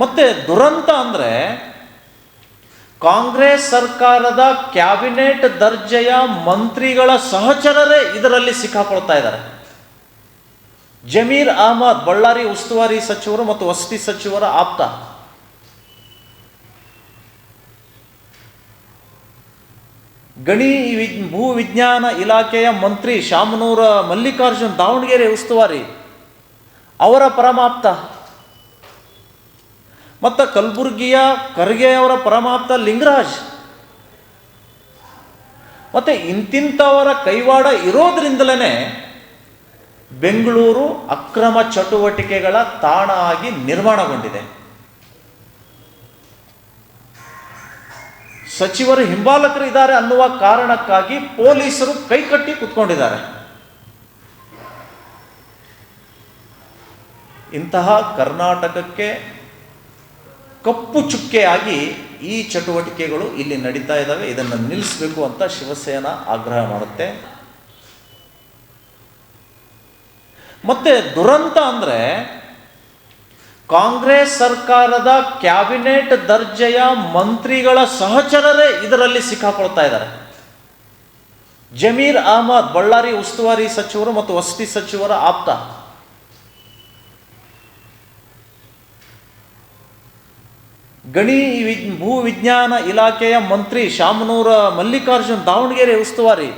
ಮತ್ತೆ ದುರಂತ ಅಂದರೆ ಕಾಂಗ್ರೆಸ್ ಸರ್ಕಾರದ ಕ್ಯಾಬಿನೆಟ್ ದರ್ಜೆಯ ಮಂತ್ರಿಗಳ ಸಹಚರರೇ ಇದರಲ್ಲಿ ಸಿಕ್ಕಾಕೊಳ್ತಾ ಇದ್ದಾರೆ. ಜಮೀರ್ ಅಹಮದ್, ಬಳ್ಳಾರಿ ಉಸ್ತುವಾರಿ ಸಚಿವರು ಮತ್ತು ವಸತಿ ಸಚಿವರ ಆಪ್ತ. ಗಣಿ ಭೂ ವಿಜ್ಞಾನ ಇಲಾಖೆಯ ಮಂತ್ರಿ ಶಾಮನೂರ ಮಲ್ಲಿಕಾರ್ಜುನ್, ದಾವಣಗೆರೆ ಉಸ್ತುವಾರಿ, ಅವರ ಪರಮಾಪ್ತ. ಮತ್ತು ಕಲಬುರಗಿಯ ಖರ್ಗೆ ಅವರ ಪರಮಾಪ್ತ ಲಿಂಗರಾಜ್. ಮತ್ತು ಇಂತಿಂಥವರ ಕೈವಾಡ ಇರೋದ್ರಿಂದಲೇ ಬೆಂಗಳೂರು ಅಕ್ರಮ ಚಟುವಟಿಕೆಗಳ ತಾಣ ಆಗಿ ನಿರ್ಮಾಣಗೊಂಡಿದೆ. ಸಚಿವರು ಹಿಂಬಾಲಕರು ಇದ್ದಾರೆ ಅನ್ನುವ ಕಾರಣಕ್ಕಾಗಿ ಪೊಲೀಸರು ಕೈಕಟ್ಟಿ ಕುತ್ಕೊಂಡಿದ್ದಾರೆ. ಇಂತಹ ಕರ್ನಾಟಕಕ್ಕೆ ಕಪ್ಪು ಚುಕ್ಕೆಯಾಗಿ ಈ ಚಟುವಟಿಕೆಗಳು ಇಲ್ಲಿ ನಡೀತಾ ಇದ್ದಾವೆ. ಇದನ್ನು ನಿಲ್ಲಿಸಬೇಕು ಅಂತ ಶಿವಸೇನಾ ಆಗ್ರಹ ಮಾಡುತ್ತೆ. ಮತ್ತೆ ದುರಂತ ಅಂದರೆ ಕಾಂಗ್ರೆಸ್ ಸರ್ಕಾರದ ಕ್ಯಾಬಿನೆಟ್ ದರ್ಜೆಯ ಮಂತ್ರಿಗಳ ಸಹಚರರೇ ಇದರಲ್ಲಿ ಸಿಕ್ಕಾಕೊಳ್ತಾ ಇದ್ದಾರೆ. ಜಮೀರ್ ಅಹಮದ್, ಬಳ್ಳಾರಿ ಉಸ್ತುವಾರಿ ಸಚಿವರು ಮತ್ತು ವಸತಿ ಸಚಿವರ ಆಪ್ತ. ಗಣಿ ಭೂ ವಿಜ್ಞಾನ ಇಲಾಖೆಯ ಮಂತ್ರಿ ಶಾಮನೂರ ಮಲ್ಲಿಕಾರ್ಜುನ್, ದಾವಣಗೆರೆ ಉಸ್ತುವಾರಿ,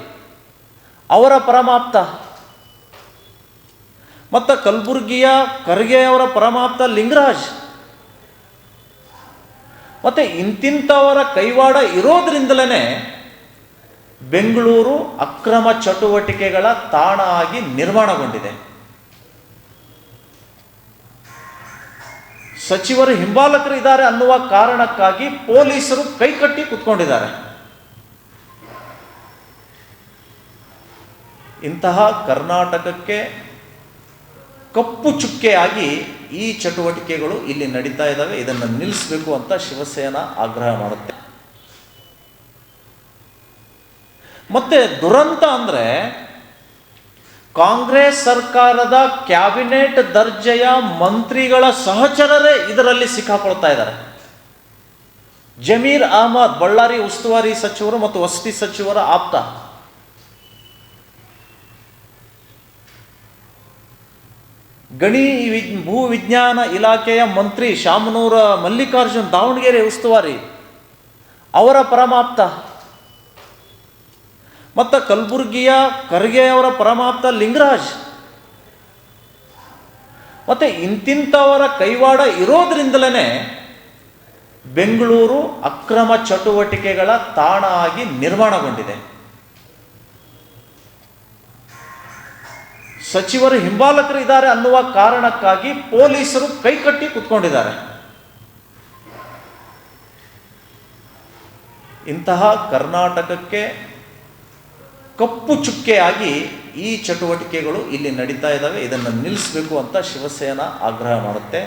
ಅವರ ಪರಮಾಪ್ತ. ಮತ್ತು ಕಲಬುರಗಿಯ ಖರ್ಗೆ ಅವರ ಪರಮಾಪ್ತ ಲಿಂಗರಾಜ್. ಮತ್ತು ಇಂತಿಂಥವರ ಕೈವಾಡ ಇರೋದ್ರಿಂದಲೇ ಬೆಂಗಳೂರು ಅಕ್ರಮ ಚಟುವಟಿಕೆಗಳ ತಾಣ ಆಗಿ ನಿರ್ಮಾಣಗೊಂಡಿದೆ. ಸಚಿವರು ಹಿಂಬಾಲಕರು ಇದ್ದಾರೆ ಅನ್ನುವ ಕಾರಣಕ್ಕಾಗಿ ಪೊಲೀಸರು ಕೈಕಟ್ಟಿ ಕುತ್ಕೊಂಡಿದ್ದಾರೆ. ಇಂತಹ ಕರ್ನಾಟಕಕ್ಕೆ ಕಪ್ಪು ಚುಕ್ಕೆಯಾಗಿ ಈ ಚಟುವಟಿಕೆಗಳು ಇಲ್ಲಿ ನಡೀತಾ ಇದ್ದಾವೆ. ಇದನ್ನು ನಿಲ್ಲಿಸಬೇಕು ಅಂತ ಶಿವಸೇನಾ ಆಗ್ರಹ ಮಾಡುತ್ತೆ. ಮತ್ತೆ ದುರಂತ ಅಂದರೆ ಕಾಂಗ್ರೆಸ್ ಸರ್ಕಾರದ ಕ್ಯಾಬಿನೆಟ್ ದರ್ಜೆಯ ಮಂತ್ರಿಗಳ ಸಹಚರರೇ ಇದರಲ್ಲಿ ಸಿಕ್ಕಾಕೊಳ್ತಾ ಇದ್ದಾರೆ. ಜಮೀರ್ ಅಹಮದ್, ಬಳ್ಳಾರಿ ಉಸ್ತುವಾರಿ ಸಚಿವರು ಮತ್ತು ವಸತಿ ಸಚಿವರ ಆಪ್ತ. ಗಣಿ ಭೂ ವಿಜ್ಞಾನ ಇಲಾಖೆಯ ಮಂತ್ರಿ ಶಾಮನೂರ ಮಲ್ಲಿಕಾರ್ಜುನ್, ದಾವಣಗೆರೆ ಉಸ್ತುವಾರಿ, ಅವರ ಪರಮಾಪ್ತ. ಮತ್ತು ಕಲಬುರಗಿಯ ಖರ್ಗೆ ಅವರ ಪರಮಾಪ್ತ ಲಿಂಗರಾಜ್. ಮತ್ತು ಇಂತಿಂಥವರ ಕೈವಾಡ ಇರೋದ್ರಿಂದಲೇ ಬೆಂಗಳೂರು ಅಕ್ರಮ ಚಟುವಟಿಕೆಗಳ ತಾಣ ಆಗಿ ನಿರ್ಮಾಣಗೊಂಡಿದೆ. ಸಚಿವರು ಹಿಂಬಾಲಕರು ಇದ್ದಾರೆ ಅನ್ನುವ ಕಾರಣಕ್ಕಾಗಿ ಪೊಲೀಸರು ಕೈಕಟ್ಟಿ ಕುತ್ಕೊಂಡಿದ್ದಾರೆ. ಇಂತಹ ಕರ್ನಾಟಕಕ್ಕೆ ಕಪ್ಪು ಚುಕ್ಕೆಯಾಗಿ ಈ ಚಟುವಟಿಕೆಗಳು ಇಲ್ಲಿ ನಡೀತಾ ಇದ್ದಾವೆ. ಇದನ್ನು ನಿಲ್ಲಿಸಬೇಕು ಅಂತ ಶಿವಸೇನಾ ಆಗ್ರಹ ಮಾಡುತ್ತೆ.